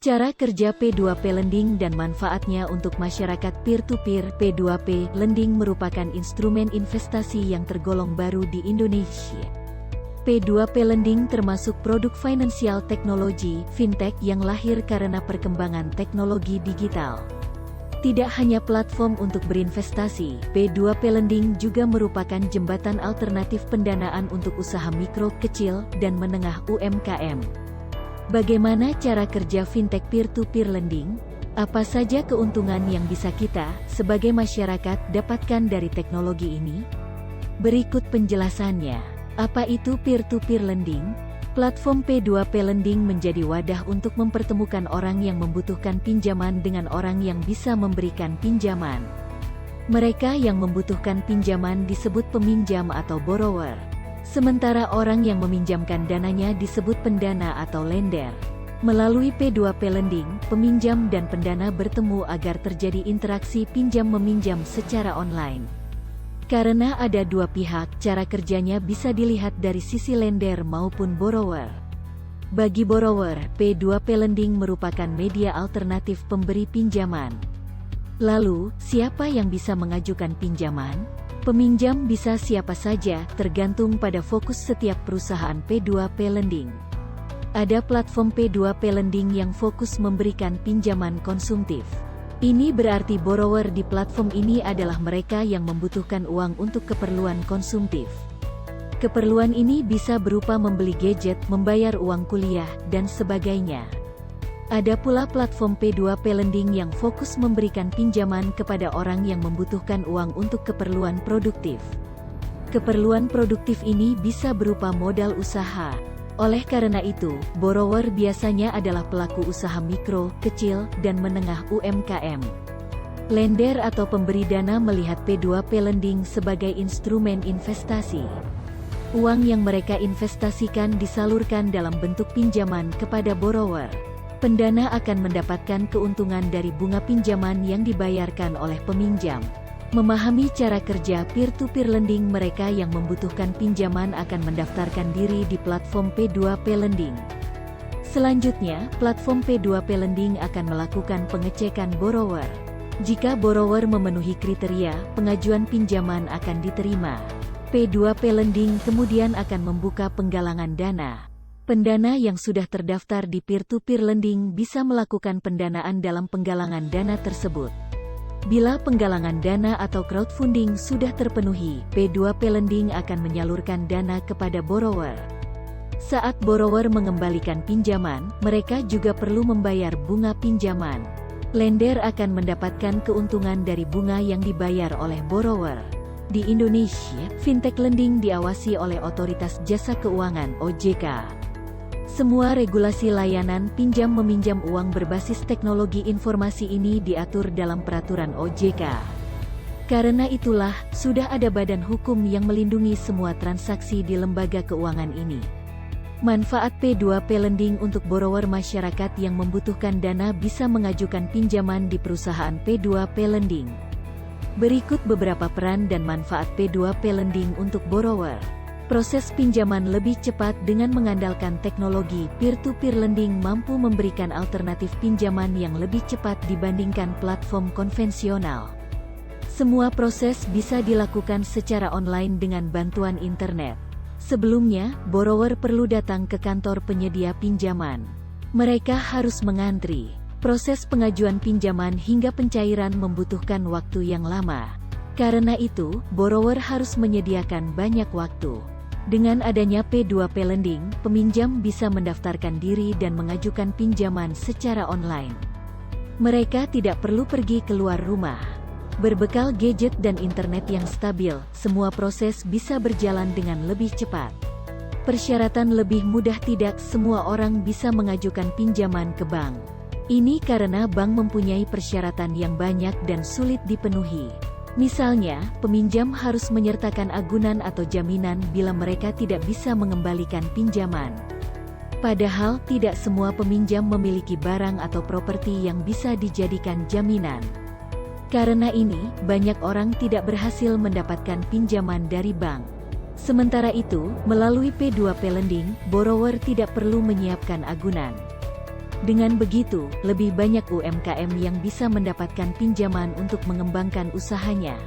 Cara kerja P2P Lending dan manfaatnya untuk masyarakat peer-to-peer. P2P Lending merupakan instrumen investasi yang tergolong baru di Indonesia. P2P Lending termasuk produk finansial teknologi, fintech yang lahir karena perkembangan teknologi digital. Tidak hanya platform untuk berinvestasi, P2P Lending juga merupakan jembatan alternatif pendanaan untuk usaha mikro, kecil, dan menengah UMKM. Bagaimana cara kerja fintech peer-to-peer lending? Apa saja keuntungan yang bisa kita, sebagai masyarakat, dapatkan dari teknologi ini? Berikut penjelasannya. Apa itu peer-to-peer lending? Platform P2P Lending menjadi wadah untuk mempertemukan orang yang membutuhkan pinjaman dengan orang yang bisa memberikan pinjaman. Mereka yang membutuhkan pinjaman disebut peminjam atau borrower. Sementara orang yang meminjamkan dananya disebut pendana atau lender. Melalui P2P Lending, peminjam dan pendana bertemu agar terjadi interaksi pinjam-meminjam secara online. Karena ada dua pihak, cara kerjanya bisa dilihat dari sisi lender maupun borrower. Bagi borrower, P2P Lending merupakan media alternatif pemberi pinjaman. Lalu, siapa yang bisa mengajukan pinjaman? Peminjam bisa siapa saja, tergantung pada fokus setiap perusahaan P2P Lending. Ada platform P2P Lending yang fokus memberikan pinjaman konsumtif. Ini berarti borrower di platform ini adalah mereka yang membutuhkan uang untuk keperluan konsumtif. Keperluan ini bisa berupa membeli gadget, membayar uang kuliah, dan sebagainya. Ada pula platform P2P Lending yang fokus memberikan pinjaman kepada orang yang membutuhkan uang untuk keperluan produktif. Keperluan produktif ini bisa berupa modal usaha. Oleh karena itu, borrower biasanya adalah pelaku usaha mikro, kecil, dan menengah UMKM. Lender atau pemberi dana melihat P2P Lending sebagai instrumen investasi. Uang yang mereka investasikan disalurkan dalam bentuk pinjaman kepada borrower. Pendana akan mendapatkan keuntungan dari bunga pinjaman yang dibayarkan oleh peminjam. Memahami cara kerja peer-to-peer lending, mereka yang membutuhkan pinjaman akan mendaftarkan diri di platform P2P Lending. Selanjutnya, platform P2P Lending akan melakukan pengecekan borrower. Jika borrower memenuhi kriteria, pengajuan pinjaman akan diterima. P2P Lending kemudian akan membuka penggalangan dana. Pendana yang sudah terdaftar di peer-to-peer lending bisa melakukan pendanaan dalam penggalangan dana tersebut. Bila penggalangan dana atau crowdfunding sudah terpenuhi, P2P Lending akan menyalurkan dana kepada borrower. Saat borrower mengembalikan pinjaman, mereka juga perlu membayar bunga pinjaman. Lender akan mendapatkan keuntungan dari bunga yang dibayar oleh borrower. Di Indonesia, fintech lending diawasi oleh Otoritas Jasa Keuangan (OJK). Semua regulasi layanan pinjam-meminjam uang berbasis teknologi informasi ini diatur dalam peraturan OJK. Karena itulah, sudah ada badan hukum yang melindungi semua transaksi di lembaga keuangan ini. Manfaat P2P Lending untuk borrower: masyarakat yang membutuhkan dana bisa mengajukan pinjaman di perusahaan P2P Lending. Berikut beberapa peran dan manfaat P2P Lending untuk borrower. Proses pinjaman lebih cepat dengan mengandalkan teknologi. Peer-to-peer lending mampu memberikan alternatif pinjaman yang lebih cepat dibandingkan platform konvensional. Semua proses bisa dilakukan secara online dengan bantuan internet. Sebelumnya, borrower perlu datang ke kantor penyedia pinjaman. Mereka harus mengantri. Proses pengajuan pinjaman hingga pencairan membutuhkan waktu yang lama. Karena itu, borrower harus menyediakan banyak waktu. Dengan adanya P2P Lending, peminjam bisa mendaftarkan diri dan mengajukan pinjaman secara online. Mereka tidak perlu pergi keluar rumah. Berbekal gadget dan internet yang stabil, semua proses bisa berjalan dengan lebih cepat. Persyaratan lebih mudah: tidak semua orang bisa mengajukan pinjaman ke bank. Ini karena bank mempunyai persyaratan yang banyak dan sulit dipenuhi. Misalnya, peminjam harus menyertakan agunan atau jaminan bila mereka tidak bisa mengembalikan pinjaman. Padahal, tidak semua peminjam memiliki barang atau properti yang bisa dijadikan jaminan. Karena ini, banyak orang tidak berhasil mendapatkan pinjaman dari bank. Sementara itu, melalui P2P Lending, borrower tidak perlu menyiapkan agunan. Dengan begitu, lebih banyak UMKM yang bisa mendapatkan pinjaman untuk mengembangkan usahanya.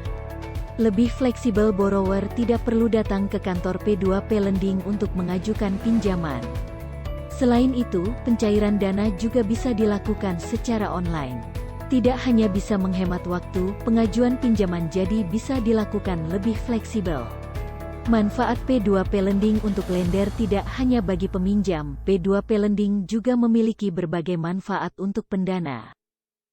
Lebih fleksibel, borrower tidak perlu datang ke kantor P2P Lending untuk mengajukan pinjaman. Selain itu, pencairan dana juga bisa dilakukan secara online. Tidak hanya bisa menghemat waktu, pengajuan pinjaman jadi bisa dilakukan lebih fleksibel. Manfaat P2P Lending untuk lender tidak hanya bagi peminjam, P2P Lending juga memiliki berbagai manfaat untuk pendana.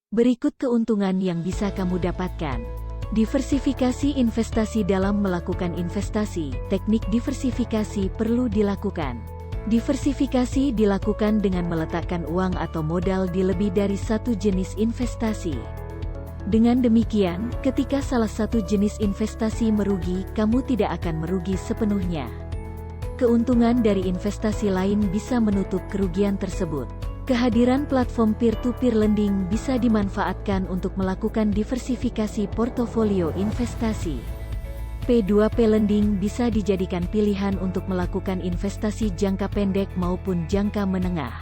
Berikut keuntungan yang bisa kamu dapatkan. Diversifikasi investasi. Dalam melakukan investasi, teknik diversifikasi perlu dilakukan. Diversifikasi dilakukan dengan meletakkan uang atau modal di lebih dari satu jenis investasi. Dengan demikian, ketika salah satu jenis investasi merugi, kamu tidak akan merugi sepenuhnya. Keuntungan dari investasi lain bisa menutup kerugian tersebut. Kehadiran platform peer-to-peer lending bisa dimanfaatkan untuk melakukan diversifikasi portofolio investasi. P2P Lending bisa dijadikan pilihan untuk melakukan investasi jangka pendek maupun jangka menengah.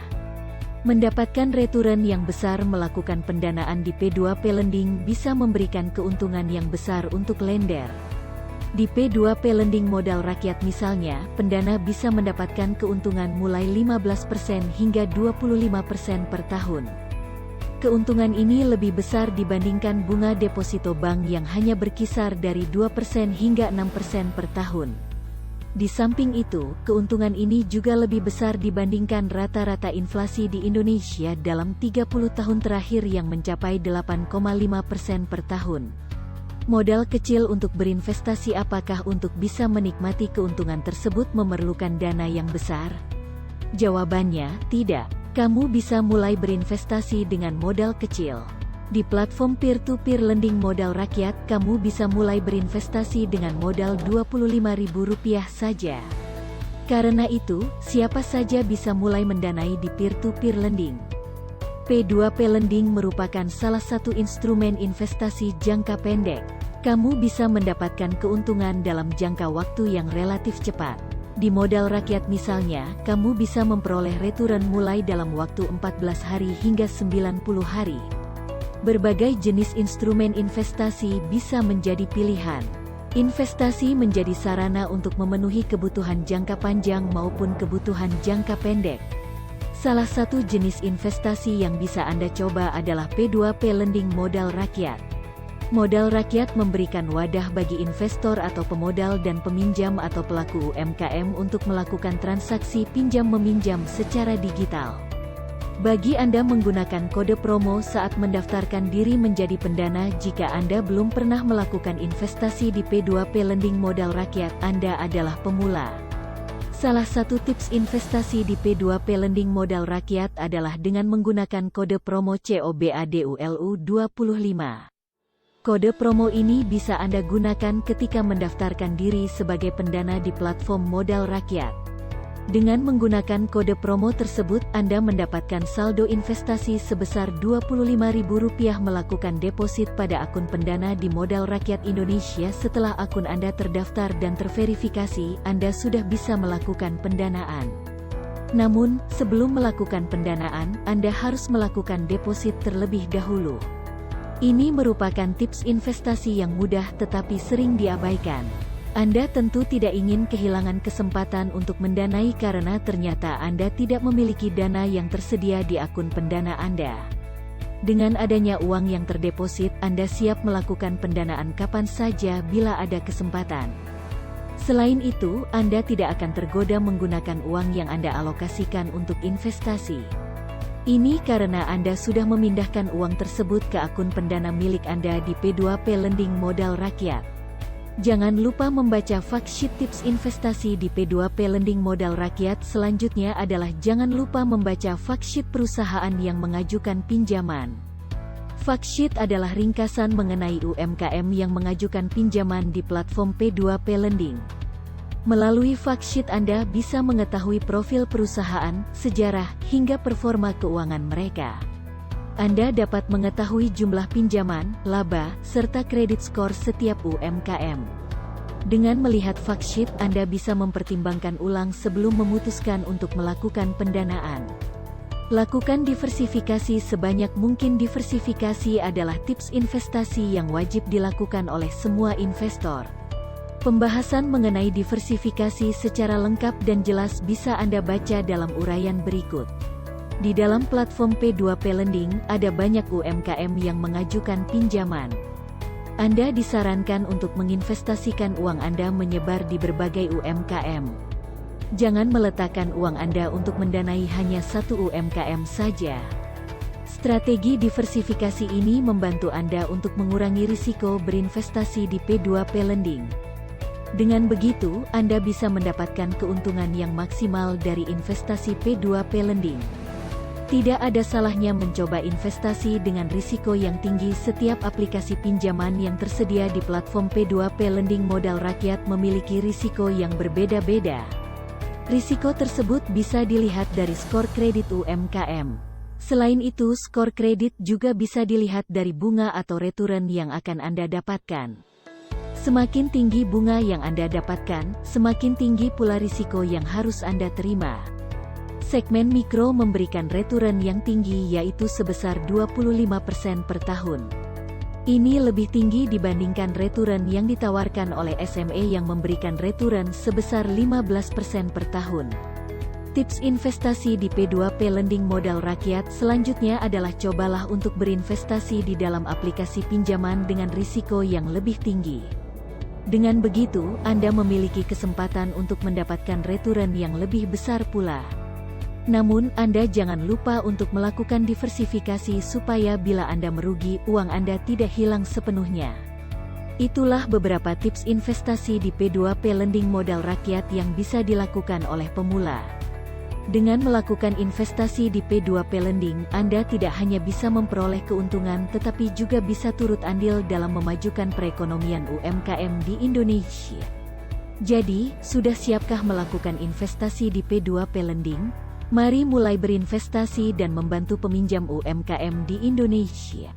Mendapatkan return yang besar. Melakukan pendanaan di P2P Lending bisa memberikan keuntungan yang besar untuk lender. Di P2P Lending modal rakyat misalnya, pendana bisa mendapatkan keuntungan mulai 15% hingga 25% per tahun. Keuntungan ini lebih besar dibandingkan bunga deposito bank yang hanya berkisar dari 2% hingga 6% per tahun. Di samping itu, keuntungan ini juga lebih besar dibandingkan rata-rata inflasi di Indonesia dalam 30 tahun terakhir yang mencapai 8,5% per tahun. Modal kecil untuk berinvestasi. Apakah untuk bisa menikmati keuntungan tersebut memerlukan dana yang besar? Jawabannya, tidak. Kamu bisa mulai berinvestasi dengan modal kecil. Di platform peer-to-peer lending modal rakyat, kamu bisa mulai berinvestasi dengan modal Rp25.000 saja. Karena itu, siapa saja bisa mulai mendanai di peer-to-peer lending. P2P Lending merupakan salah satu instrumen investasi jangka pendek. Kamu bisa mendapatkan keuntungan dalam jangka waktu yang relatif cepat. Di modal rakyat misalnya, kamu bisa memperoleh return mulai dalam waktu 14 hari hingga 90 hari. Berbagai jenis instrumen investasi bisa menjadi pilihan. Investasi menjadi sarana untuk memenuhi kebutuhan jangka panjang maupun kebutuhan jangka pendek. Salah satu jenis investasi yang bisa Anda coba adalah P2P Lending modal rakyat. Modal rakyat memberikan wadah bagi investor atau pemodal dan peminjam atau pelaku UMKM untuk melakukan transaksi pinjam-meminjam secara digital. Bagi Anda menggunakan kode promo saat mendaftarkan diri menjadi pendana. Jika Anda belum pernah melakukan investasi di P2P Lending modal rakyat, Anda adalah pemula. Salah satu tips investasi di P2P Lending modal rakyat adalah dengan menggunakan kode promo COBADULU25. Kode promo ini bisa Anda gunakan ketika mendaftarkan diri sebagai pendana di platform modal rakyat. Dengan menggunakan kode promo tersebut, Anda mendapatkan saldo investasi sebesar Rp25.000 melakukan deposit pada akun pendana di modal rakyat Indonesia. Setelah akun Anda terdaftar dan terverifikasi, Anda sudah bisa melakukan pendanaan. Namun, sebelum melakukan pendanaan, Anda harus melakukan deposit terlebih dahulu. Ini merupakan tips investasi yang mudah tetapi sering diabaikan. Anda tentu tidak ingin kehilangan kesempatan untuk mendanai karena ternyata Anda tidak memiliki dana yang tersedia di akun pendana Anda. Dengan adanya uang yang terdeposit, Anda siap melakukan pendanaan kapan saja bila ada kesempatan. Selain itu, Anda tidak akan tergoda menggunakan uang yang Anda alokasikan untuk investasi. Ini karena Anda sudah memindahkan uang tersebut ke akun pendana milik Anda di P2P Lending modal rakyat. Jangan lupa membaca fact sheet tips investasi di P2P Lending modal rakyat. Selanjutnya adalah jangan lupa membaca fact sheet perusahaan yang mengajukan pinjaman. Fact sheet adalah ringkasan mengenai UMKM yang mengajukan pinjaman di platform P2P Lending. Melalui fact sheet Anda bisa mengetahui profil perusahaan, sejarah, hingga performa keuangan mereka. Anda dapat mengetahui jumlah pinjaman, laba, serta kredit skor setiap UMKM. Dengan melihat fact sheet, Anda bisa mempertimbangkan ulang sebelum memutuskan untuk melakukan pendanaan. Lakukan diversifikasi sebanyak mungkin. Diversifikasi adalah tips investasi yang wajib dilakukan oleh semua investor. Pembahasan mengenai diversifikasi secara lengkap dan jelas bisa Anda baca dalam uraian berikut. Di dalam platform P2P Lending, ada banyak UMKM yang mengajukan pinjaman. Anda disarankan untuk menginvestasikan uang Anda menyebar di berbagai UMKM. Jangan meletakkan uang Anda untuk mendanai hanya satu UMKM saja. Strategi diversifikasi ini membantu Anda untuk mengurangi risiko berinvestasi di P2P Lending. Dengan begitu, Anda bisa mendapatkan keuntungan yang maksimal dari investasi P2P Lending. Tidak ada salahnya mencoba investasi dengan risiko yang tinggi. Setiap aplikasi pinjaman yang tersedia di platform P2P Lending modal rakyat memiliki risiko yang berbeda-beda. Risiko tersebut bisa dilihat dari skor kredit UMKM. Selain itu, skor kredit juga bisa dilihat dari bunga atau return yang akan Anda dapatkan. Semakin tinggi bunga yang Anda dapatkan, semakin tinggi pula risiko yang harus Anda terima. Segmen mikro memberikan return yang tinggi yaitu sebesar 25% per tahun. Ini lebih tinggi dibandingkan return yang ditawarkan oleh SME yang memberikan return sebesar 15% per tahun. Tips investasi di P2P Lending modal rakyat selanjutnya adalah cobalah untuk berinvestasi di dalam aplikasi pinjaman dengan risiko yang lebih tinggi. Dengan begitu, Anda memiliki kesempatan untuk mendapatkan return yang lebih besar pula. Namun, Anda jangan lupa untuk melakukan diversifikasi supaya bila Anda merugi, uang Anda tidak hilang sepenuhnya. Itulah beberapa tips investasi di P2P Lending modal rakyat yang bisa dilakukan oleh pemula. Dengan melakukan investasi di P2P Lending, Anda tidak hanya bisa memperoleh keuntungan tetapi juga bisa turut andil dalam memajukan perekonomian UMKM di Indonesia. Jadi, sudah siapkah melakukan investasi di P2P Lending? Mari mulai berinvestasi dan membantu peminjam UMKM di Indonesia.